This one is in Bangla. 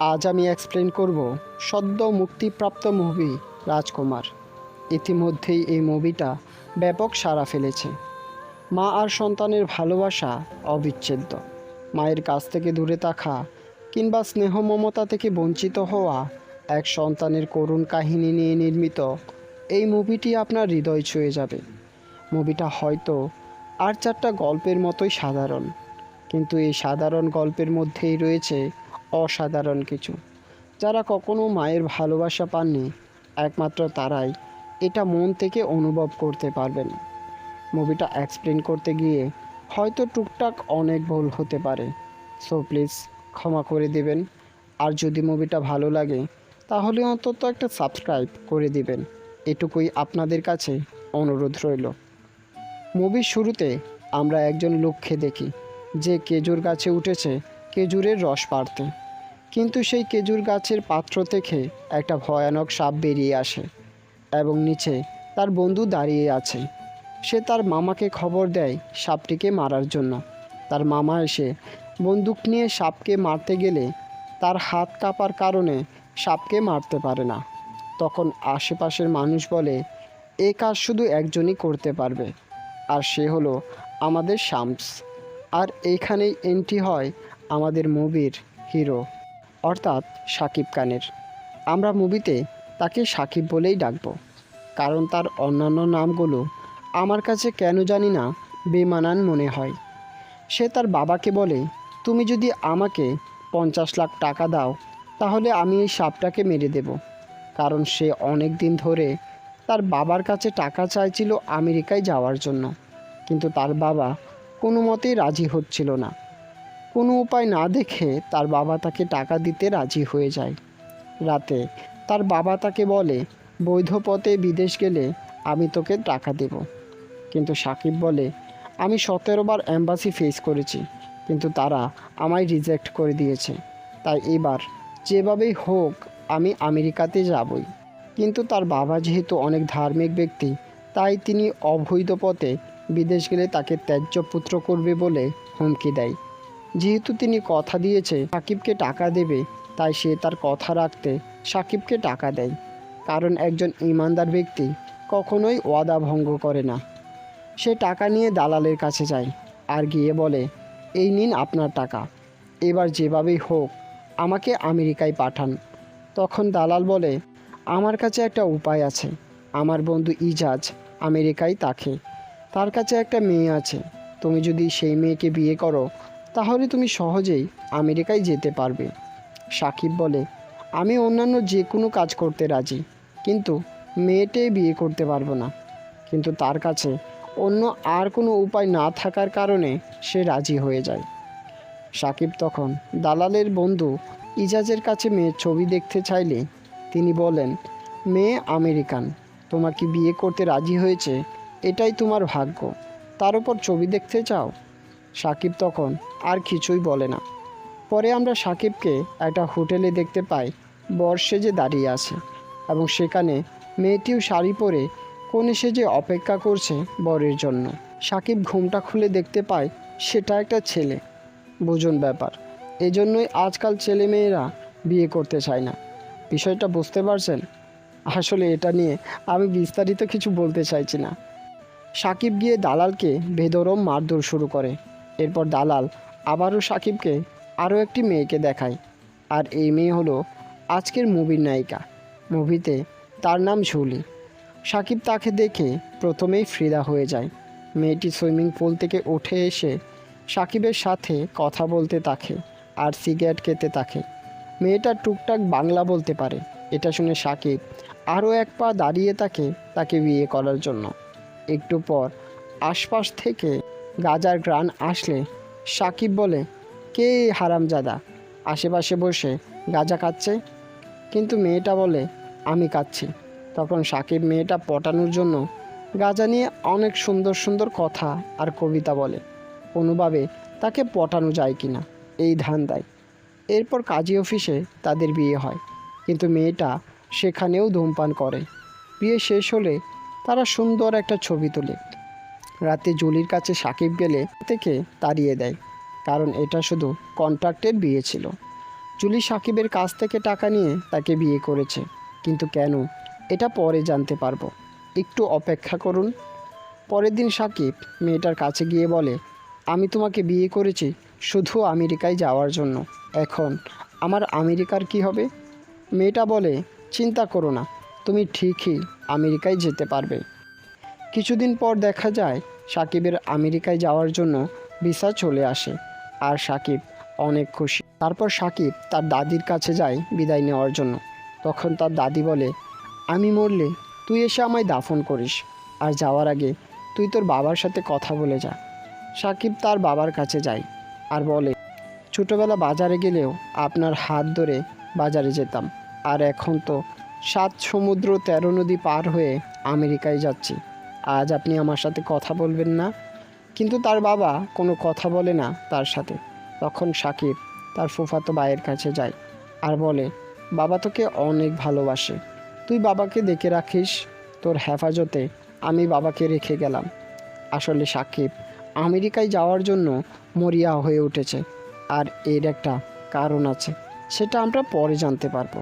আজ আমি এক্সপ্লেন করব সদ্য মুক্তিপ্রাপ্ত মুভি রাজকুমার। ইতিমধ্যেই এই মুভিটা ব্যাপক সাড়া ফেলেছে। মা আর সন্তানের ভালোবাসা অবিচ্ছেদ্য। মায়ের কাছ থেকে দূরে থাকা কিংবা স্নেহ মমতা থেকে বঞ্চিত হওয়া এক সন্তানের করুণ কাহিনী নিয়ে নির্মিত এই মুভিটি আপনার হৃদয় ছুঁয়ে যাবে। মুভিটা হয়তো আর চারটা গল্পের মতোই সাধারণ, কিন্তু এই সাধারণ গল্পের মধ্যেই রয়েছে অসাধারণ কিছু। যারা কখনো মায়ের ভালোবাসা পাননি, একমাত্র তারাই এটা মন থেকে অনুভব করতে পারবেন। মুভিটা এক্সপ্লেন করতে গিয়ে হয়তো টুকটাক অনেক ভুল হতে পারে, সো প্লিজ ক্ষমা করে দিবেন। আর যদি মুভিটা ভালো লাগে তাহলে অন্তত একটা সাবস্ক্রাইব করে দিবেন, এটুকুই আপনাদের কাছে অনুরোধ রইল। মুভির শুরুতে আমরা একজন লোককে দেখি যে খেজুর গাছে উঠেছে খেজুরের রস পাড়তে, কিন্তু সেই খেজুর গাছের পাত্র থেকে একটা ভয়ানক সাপ বেরিয়ে আসে এবং নিচে তার বন্ধু দাঁড়িয়ে আছে। সে তার মামাকে খবর দেয় সাপটিকে মারার জন্য। তার মামা এসে বন্দুক নিয়ে সাপকে মারতে গেলে তার হাত কাঁপার কারণে সাপকে মারতে পারে না। তখন আশেপাশের মানুষ বলে এ কাজ শুধু একজনই করতে পারবে, আর সে হলো আমাদের শামস। আর এইখানেই এন্ট্রি হয় আমাদের মুভির হিরো, অর্থাৎ শাকিব খানের। আমরা মুভিতে তাকে শাকিব বলেই ডাকবো, কারণ তার অন্যান্য নামগুলো আমার কাছে কেন জানি না বেমানান মনে হয়। সে তার বাবাকে বলে, তুমি যদি আমাকে 50 লাখ টাকা দাও তাহলে আমি এই সাপটাকে মেরে দেব। কারণ সে অনেক দিন ধরে তার বাবার কাছে টাকা চাইছিল আমেরিকায় যাওয়ার জন্য, কিন্তু তার বাবা কোনো মতেই রাজি হচ্ছিল না। কোনো উপায় না দেখে তার বাবা তাকে টাকা দিতে রাজি হয়ে যায়। রাতে তার বাবা তাকে বলে, বৈধ পথে বিদেশ গেলে আমি তোকে টাকা দেব। কিন্তু সাকিব বলে, আমি 17 বার এম্বাসি ফেস করেছি, কিন্তু তারা আমায় রিজেক্ট করে দিয়েছে। তাই এবার যেভাবেই হোক আমি আমেরিকাতে যাবই। কিন্তু তার বাবা যেহেতু অনেক ধার্মিক ব্যক্তি, তাই তিনি অবৈধ পথে বিদেশ গেলে তাকে ত্যায্য পুত্র করবে বলে হুমকি দেয়। যেহেতু তিনি কথা দিয়েছে সাকিবকে টাকা দেবে, তাই সে তার কথা রাখতে সাকিবকে টাকা দেয়। কারণ একজন ইমানদার ব্যক্তি কখনোই ওয়াদা ভঙ্গ করে না। সে টাকা নিয়ে দালালের কাছে যায় আর গিয়ে বলে, এই নিন আপনার টাকা, এবার যেভাবেই হোক আমাকে আমেরিকায় পাঠান। তখন দালাল বলে, আমার কাছে একটা উপায় আছে। আমার বন্ধু ইজাজ আমেরিকায় থাকে, তার কাছে একটা মেয়ে আছে। তুমি যদি সেই মেয়েকে বিয়ে করো তাহলে তুমি সহজেই আমেরিকায় যেতে পারবে। সাকিব বলে, আমি অন্যান্য যে কোনো কাজ করতে রাজি, কিন্তু মেয়েটাই বিয়ে করতে পারবো না। কিন্তু তার কাছে অন্য আর কোনো উপায় না থাকার কারণে সে রাজি হয়ে যায়। সাকিব তখন দালালের বন্ধু ইজাজের কাছে মেয়ের ছবি দেখতে চাইলে তিনি বলেন, মেয়ে আমেরিকান, তোমাকে বিয়ে করতে রাজি হয়েছে, এটাই তোমার ভাগ্য, তার উপর ছবি দেখতে চাও। সাকিব তখন আর কিছুই বলে না। পরে আমরা সাকিবকে একটা হোটেলে দেখতে পাই, বর সেজে দাঁড়িয়ে আছে এবং সেখানে মেয়েটিও শাড়ি পরে কনে সেজে অপেক্ষা করছে বরের জন্য। সাকিব ঘুমটা খুলে দেখতে পায় সেটা একটা ছেলে। বুঝুন ব্যাপার, এজন্যই আজকাল ছেলে মেয়েরা বিয়ে করতে চায় না। বিষয়টা বুঝতে পারছেন? আসলে এটা নিয়ে আমি বিস্তারিত কিছু বলতে চাইছি না। সাকিব গিয়ে দালালকে বেদরম মারধর শুরু করে। এরপর দালাল আবারও সাকিবকে আরও একটি মেয়েকে দেখায়, আর এই মেয়ে হলো আজকের মুভির নায়িকা। মুভিতে তার নাম ঝুলি। সাকিব তাকে দেখে প্রথমেই ফিদা হয়ে যায়। মেয়েটি সুইমিং পুল থেকে উঠে এসে সাকিবের সাথে কথা বলতে থাকে আর সিগারেট খেতে থাকে। মেয়েটা টুকটাক বাংলা বলতে পারে। এটা শুনে সাকিব আরও এক পা দাঁড়িয়ে তাকে বিয়ে করার জন্য। একটু পর আশপাশ থেকে গাঁজার ঘ্রাণ আসলে সাকিব বলে, কে হারামজাদা আশেপাশে বসে গাঁজা খাচ্ছে? কিন্তু মেয়েটা বলে, আমি খাচ্ছি। তখন সাকিব মেয়েটা পটানোর জন্য গাঁজা নিয়ে অনেক সুন্দর সুন্দর কথা আর কবিতা বলে, কোনোভাবে তাকে পটানো যায় কিনা এই ধান্দায়। এরপর কাজী অফিসে তাদের বিয়ে হয়, কিন্তু মেয়েটা সেখানেও ধূমপান করে। বিয়ে শেষ হলে তারা সুন্দর একটা ছবি তোলে। রাতে জুলির কাছে সাকিব গেলে থেকে তাড়িয়ে দেয়, কারণ এটা শুধু কন্ট্রাক্টের বিয়ে ছিল। জুলি সাকিবের কাছ থেকে টাকা নিয়ে তাকে বিয়ে করেছে, কিন্তু কেন এটা পরে জানতে পারবো, একটু অপেক্ষা করুন। পরের দিন সাকিব মেয়েটার কাছে গিয়ে বলে, আমি তোমাকে বিয়ে করেছি শুধু আমেরিকায় যাওয়ার জন্য, এখন আমার আমেরিকার কি হবে? মেয়েটা বলে, চিন্তা করো না, তুমি ঠিকই আমেরিকায় যেতে পারবে। কিছুদিন পর দেখা যায় সাকিবের আমেরিকায় যাওয়ার জন্য ভিসা চলে আসে, আর সাকিব অনেক খুশি। তারপর সাকিব তার দাদির কাছে যায় বিদায় নেওয়ার জন্য। তখন তার দাদি বলে, আমি মরলে তুই এসে আমায় দাফন করিস, আর যাওয়ার আগে তুই তোর বাবার সাথে কথা বলে যা। সাকিব তার বাবার কাছে যায় আর বলে, ছোটোবেলা বাজারে গেলেও আপনার হাত ধরে বাজারে যেতাম, আর এখন তো 7 সমুদ্র 13 নদী পার হয়ে আমেরিকায় যাচ্ছি, আজ আপনি আমার সাথে কথা বলবেন না? কিন্তু তার বাবা কোনো কথা বলে না তার সাথে। তখন সাকিব তার ফুফাতো ভাইয়ের কাছে যায় আর বলে, বাবা তোকে অনেক ভালোবাসে, তুই বাবাকে দেখে রাখিস, তোর হেফাজতে আমি বাবাকে রেখে গেলাম। আসলে সাকিব আমেরিকায় যাওয়ার জন্য মরিয়া হয়ে উঠেছে, আর এর একটা কারণ আছে, সেটা আমরা পরে জানতে পারবো।